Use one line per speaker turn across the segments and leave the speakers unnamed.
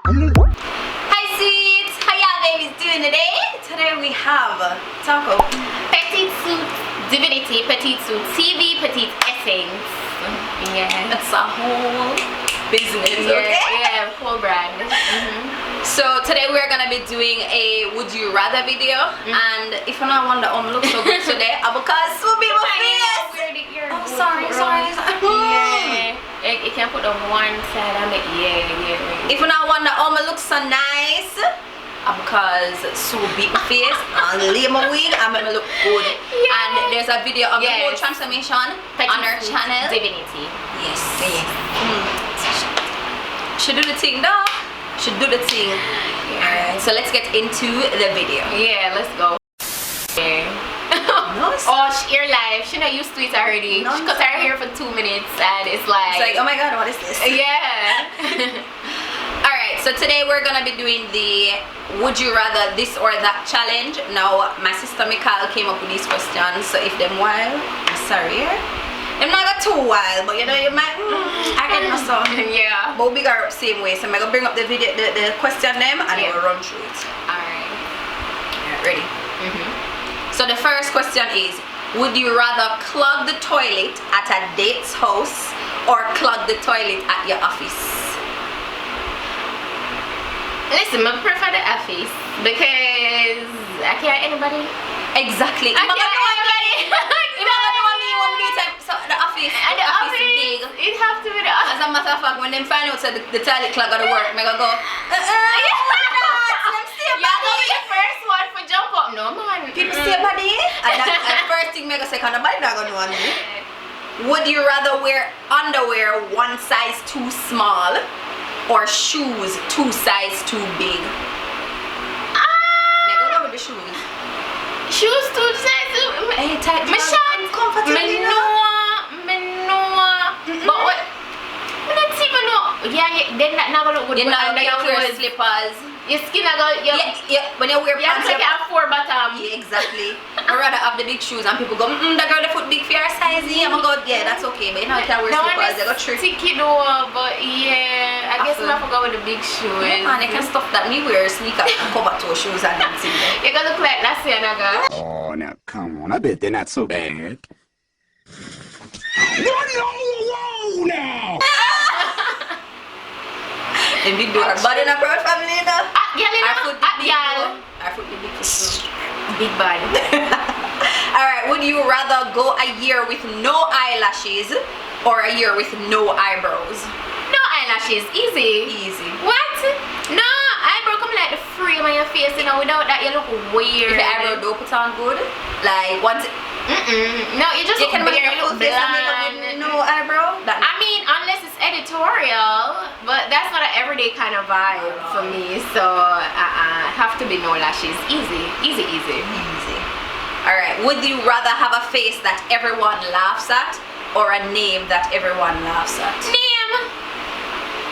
Hi sweets, how y'all babies doing today? Today we have taco,
PETITE-SUE, Divinity, PETITE-SUE TV, PETITE-SUE. Yeah,
it's a whole business.
Yeah,
okay?
yeah, whole brand.
So today we're gonna be doing a would you rather video, and if you don't wonder look so good today, because will be my face. Oh, sorry.
Yeah, you can put on one side and yeah.
If you don't wonder look so nice, because Sue beat my face and lay my wig and make me look good.
Yeah.
And there's a video of the whole transformation on our channel.
Divinity.
Yes. Should do the thing though. Should do the thing. Alright, so let's get into the video.
Yeah, let's go. Yeah. Oh, your life. She not used to it already. She cut her hair for 2 minutes and it's like
oh my god, what is this?
Yeah.
Alright, so today we're gonna be doing the would you rather this or that challenge. Now my sister Mikhail came up with these questions, so if them wild, I'm sorry. I'm not got too wild, but you know you might I get my son.
Yeah.
But we got up same way, so I'm gonna bring up the video the question them and we'll run through it.
Alright.
Ready? So the first question is, would you rather clog the toilet at a date's house or clog the toilet at your office?
Listen, I prefer the office because I can't anybody.
Exactly.
I can't anybody.
So the office,
and the office is big. It have to be the office.
As a matter of fact, when they find out that the toilet clog got to work, I'm gonna go.
You're gonna be the first one for jump up. No man.
People say body, and that's the first thing I'm gonna say, kind of body not gonna know me. Would you rather wear underwear one size too small or shoes 2 size too big? I'm gonna go with the shoes.
Shoes 2 size too big.
Hey, tight.
Me short. Me know. But what? Me not even know. Yeah, then that not gonna look good.
You know,
under your
wear
clothes.
slippers.
Your skin are going.
Yeah. When you wear pants,
you have 4 bottom.
Yeah, exactly. I rather have the big shoes, and people go, that girl the foot big for your size. Yeah, I'm gonna go, yeah, that's okay. But you know, you can wear slippers. They go tricky.
Sticky though, but yeah, I guess I'm gonna go with the big shoes.
Yeah, man, you can stuff that me wear sneakers and cover toe shoes and everything.
You're gonna look like Lassie and Aga.
Oh, now come on. I bet they're not so bad. Whoa, now!
And we do our body in a proud family, you know? Our foot the big foot.
Big bad.
Alright, would you rather go a year with no eyelashes or a year with no eyebrows?
No eyelashes, easy.
Easy.
What? No, eyebrow come like the frame on your face, you know, without that you look weird.
If the eyebrow don't put on good, like once
no, you just
can
weird, you look bland.
No eyebrow?
I mean, unless it's editorial, but that's not an everyday kind of vibe for me, so have to be no lashes. Easy.
Alright, would you rather have a face that everyone laughs at or a name that everyone laughs at?
Name.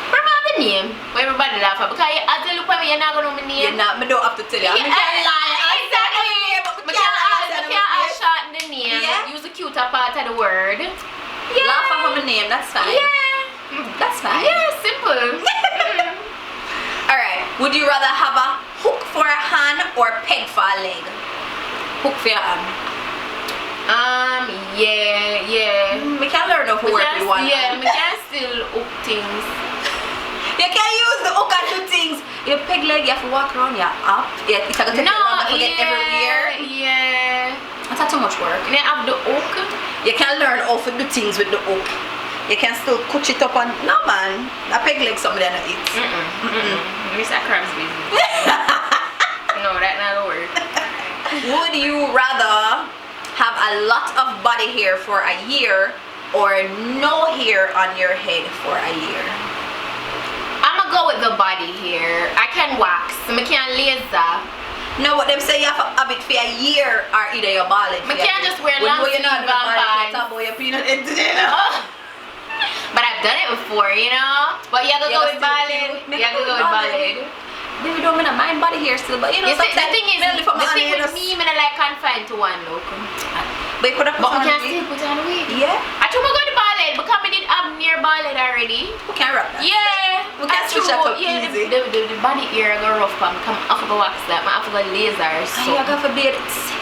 Remember the name where everybody laugh at, because as you look at me, you're not gonna know my name.
You're not, I don't have to tell you.
Yeah, exactly. I can't shorten the name.
Yeah.
Use the cuter part of the word. Yeah.
Laugh at my name, that's fine.
Yeah.
That's fine.
Yeah, simple.
Alright, would you rather have a hook for a hand or peg for a leg? Hook for your hand.
Yeah.
We can learn how to work with one hand.
We can still hook things.
You can use the hook and do things. Your peg leg, you have to walk around your up. Yeah, it's going to take long to get everywhere.
Yeah.
That's not too much work.
You have the hook.
You can learn how to do things with the hook. You can still coach it up on. No man, a peg leg somebody not eat.
Miss a crab's business. No, that not work.
Would you rather have a lot of body hair for a year or no hair on your head for a year?
I'ma go with the body hair. I can wax. I can laser.
No, what them say you have to have it for a year or either you're balding.
I can't just wear long sleeve pants. But I've done it before, you know. But you have to go with balding. You have to go with balding.
Baby, don't mean my body hair still, but you know,
the thing is, the thing with me, I like confined to one look.
But you could have put on
a wig. But we can still put on a wig.
Yeah.
I told me go to balding. head because I did have near bald head already.
We can rock that.
Yeah.
We can switch that up easy.
The body ear go rough come I have to wax that. I have to go laser. So
You have to be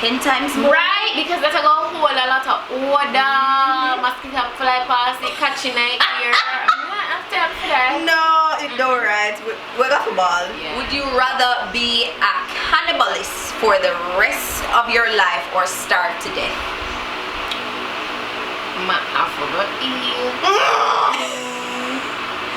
10 times more.
right, because that's gonna hold a lot of odor, mosquito fly past it, catching it here. I'm not after that.
No, it's alright. We got the ball.
Yeah.
Would you rather be a cannibalist for the rest of your life or starve to death?
I forgot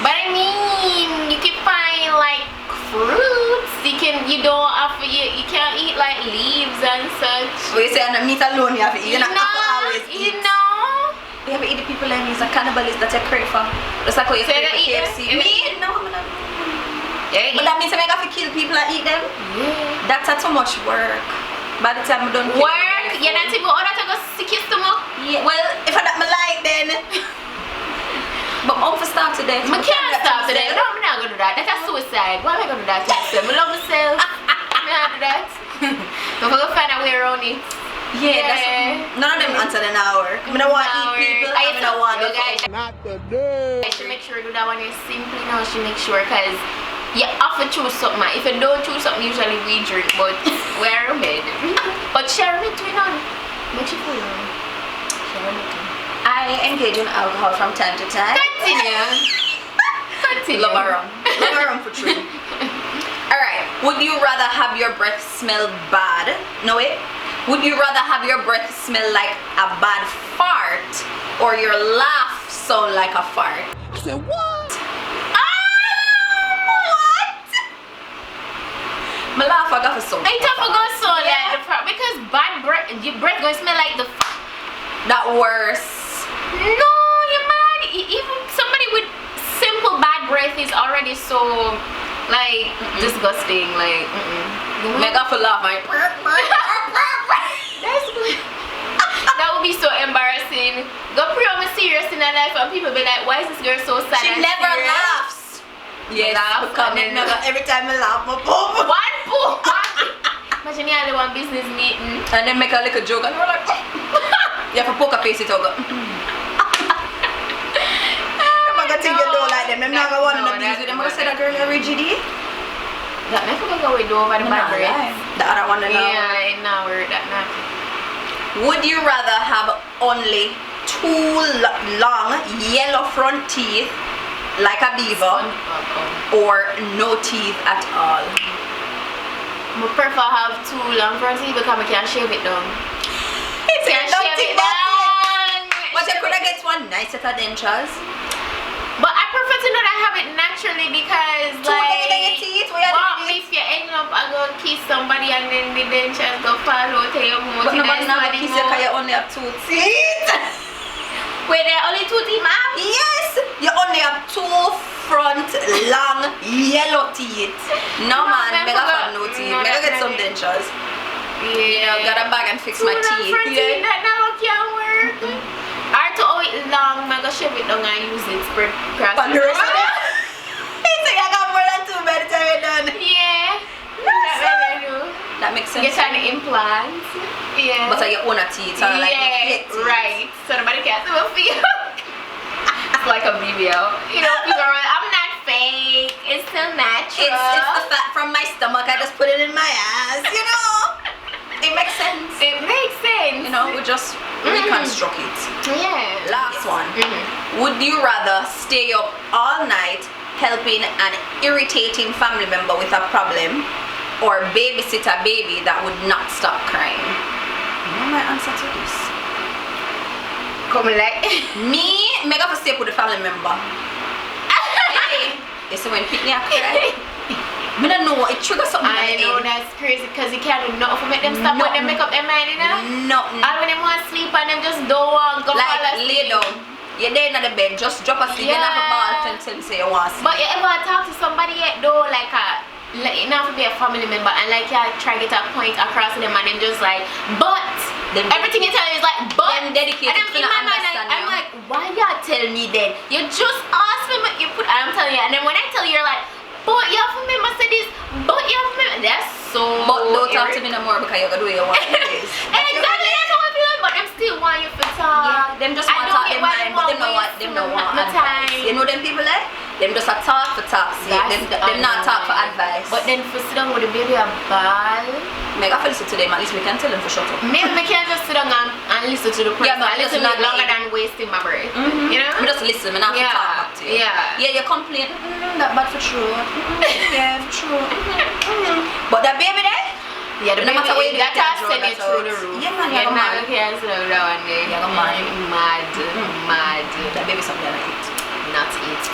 but I mean, you can find like fruits. You don't have to, you can't eat like leaves and such.
We say on the meat alone you have to eat. You don't have to always
you
eat.
know.
You have to eat the people and he's a cannibalist that you crave for. Just like how you crave for KFC. Me? No, I'm not.
Yeah,
But that means I have to kill people and eat them?
yeah.
That's too much work. By the time I don't kill
Work?
them,
You're not even order to go sick your stomach?
yeah. Well, if I don't like then. But I'm for starve to death.
I can't stop today. No, I'm not gonna do that. That's a suicide. Why am I gonna do that to myself? I love myself. I'm not do that. I'm gonna find a way around it.
Yeah, that's none of them answer an hour. I don't want to eat people. I don't want to
guys.
Not the day.
I should make sure to do that one is simply now. She make sure because you have to choose something. If you don't choose something, usually we drink, but we're a bed. But share it with none. Make you feel share it with
I engage in alcohol from time to time.
Continue. Continue.
Love a rum. Love a rum for true. Alright. Would you rather have your breath smell bad? No wait. Would you rather have your breath smell like a bad fart or your laugh sound like a fart?
I said, what?
What? My laugh I got for so.
I don't forget so like the fart because bad breath, your breath gonna smell like the
That worse.
No, you're mad. Even somebody with simple bad breath is already so like disgusting. Like,
Make up for laugh, man.
that's good. That would be so embarrassing. Go pray I'm serious in her life and people be like, why is this girl so sad?
She
and
never
serious?
laughs. Yes,
Laugh
because
and then-
never. Every time I laugh, my poop.
One poop. Imagine you had one business meeting.
And then make a little joke and we're like, you have to poke a face it over. I'm gonna think you don't like them. I'm not gonna want to be with them. I'm gonna say that girl is rigid.
That never gonna go with over the bad breath.
The other one,
Yeah, it now word that now.
Would you rather have only two long yellow front teeth like a beaver or no teeth at all?
I prefer have two long front teeth because I can't shave it down. Can't shave it down.
But you could have get one nice set of dentures.
But I prefer to know that I have it naturally because
Two
like
your teeth.
what if you end up I go kiss somebody and then the dentures go fall out of your mouth?
But nobody now kiss you because you only have two teeth.
Wait, there are only two teeth, ma'am?
Yes, you only have two front long yellow teeth. No man, mega have no teeth. Mega get some dentures.
Yeah.
Got a bag and fix my teeth.
Front teeth that now can't work. Or to owe it long, I'm gonna shave it down and use it spread across
But the rest of it, so you got more than two by the time you're done.
Yeah.
That makes sense.
Get an implant. Yeah.
But your own teeth are like
yeah,
fake teeth.
right. So nobody can see my feet. It's like a BBL. You know, people are like, I'm not fake. It's still natural.
It's the fat from my stomach. I just put it in my ass. You know, it makes sense.
It makes sense.
You know, we just reconstruct it.
Yeah.
Last one. Would you rather stay up all night helping an irritating family member with a problem, or babysit a baby that would not stop crying? You know my answer to this.
Come like
Me, make up a step with the family member. Hey, you see when Pitney cry? I don't know, it triggers something.
I know that's crazy because you can't do nothing for make them stop when they make up their mind, you know?
Nothing.
And when they want to sleep and them just don't want to go
Like,
fall asleep.
lay down. You're there in the bed, just drop asleep. You don't have a ball until you say you want to sleep.
But you ever talk to somebody yet though, like you know, to be a family member and like you try to get a point across to them and them just like, but
Them
everything you tell me is like, but
them dedicated
and
to
in my mind
understand
I'm
you.
like, why y'all tell me then? You just asked me what you put, I'm telling you, and then when I tell you, you're like, but you have to remember say this, but you have to remember. That's so
But don't talk to me no more because you're going to do what you want.
Exactly, that's how I feel. But them still want you to talk.
Yeah, them just want to talk their mind, but them don't want advice. You know them people there? Them just a talk for talk. Them not talk for advice.
But then for sit down with the baby a ball.
Make I listen to them, at least we can tell them for shut up.
Maybe I can't just sit down and listen to the person.
Yeah, but
a little bit longer than wasting my breath. You know?
I just listen and I have to talk back to you. Yeah, you complain, that bad for true. Yeah, for true. But that baby there?
Yeah, the
no matter what you
that
get,
has sent it through the roof.
Yeah, man,
yeah,
you're mad.
Can't sit down that one day.
You're mad.
Mad.
That baby something I eat.
Not to eat.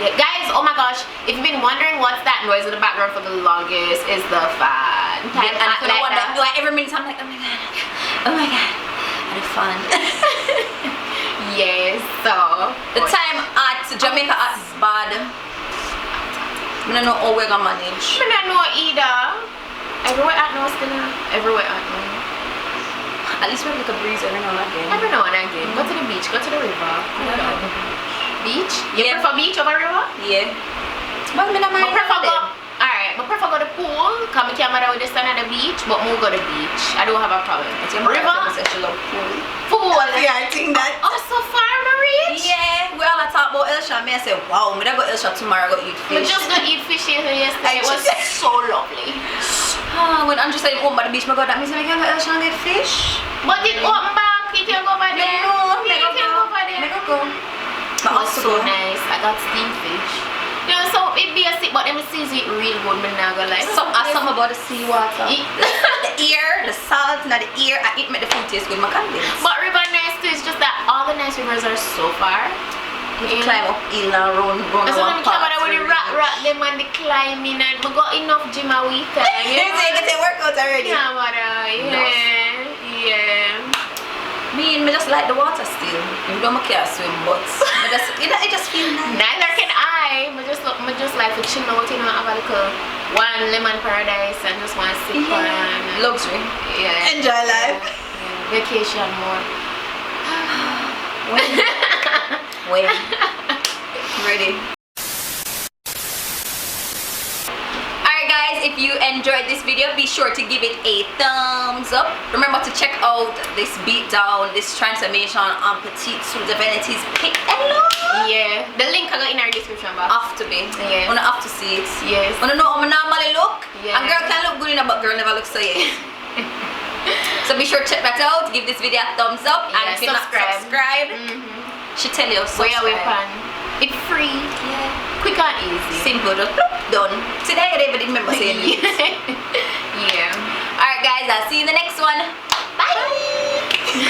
Yeah, guys, oh my gosh, if you've been wondering what's that noise in the background for the longest, is the fan.
And for the one that, like every minute I'm like, oh my god, I had fun.
Yes, so
the time at Jamaica at bad. I don't know how we're gonna manage.
I don't know either. Everywhere at now still. Everywhere at now.
At least we have like a breeze every now and again.
Every now and again. Go to the beach, go to the river. Beach? You prefer beach over river?
Yeah. But I
prefer go. Alright, I prefer go to the pool. Come with camera with the sun at the beach, but more go to the beach. I don't have a problem.
River? Pool. Yeah, I think that.
Oh, so far, Marie?
Yeah. We all talk about Elsha. I say, wow, I'm gonna go Elsha tomorrow. Go eat fish.
We just go eat fish yesterday. It was so lovely.
When Andrew said home by the beach, my God, that means I can go Elsha and get fish.
But it open back. You can go over there.
No,
you can go over there.
Make go.
It was so nice. I got steamed fish. You know, so it basic, but them season it real good. But now go like
some about the seawater. The ear, the salt, not the ear. I eat make the food taste good. My convinced.
But river nice too. It's just that all the nice rivers are so far.
You climb up hill and run.
So when you rock them and the climbing and we got enough gym a week time.
You know, you get a workout already.
Yeah, mother. Yeah.
Me just like the water still. You don't care swim, but it just feels nice.
Neither can I. I just like to chill out, you know, have a little one lemon paradise and just want to sip on
luxury.
Yeah.
Enjoy life.
Yeah. Vacation more.
When? Ready. If you enjoyed this video, be sure to give it a thumbs up. Remember to check out this beatdown, this transformation on PETITE-SUE Divinities pick. Hello.
Yeah, the link I got in our description box.
Have to be.
Yeah.
Wanna have to see it.
Yes.
Wanna know how I normally look?
Yeah.
A girl can look good enough, but girl never looks so yet. So be sure to check that out. Give this video a thumbs up, and if you're not subscribed, she tell you subscribe.
It's free. Yeah. Quick and easy.
Simple, just done. Today I didn't remember saying it.
Yeah.
Alright guys, I'll see you in the next one. Bye.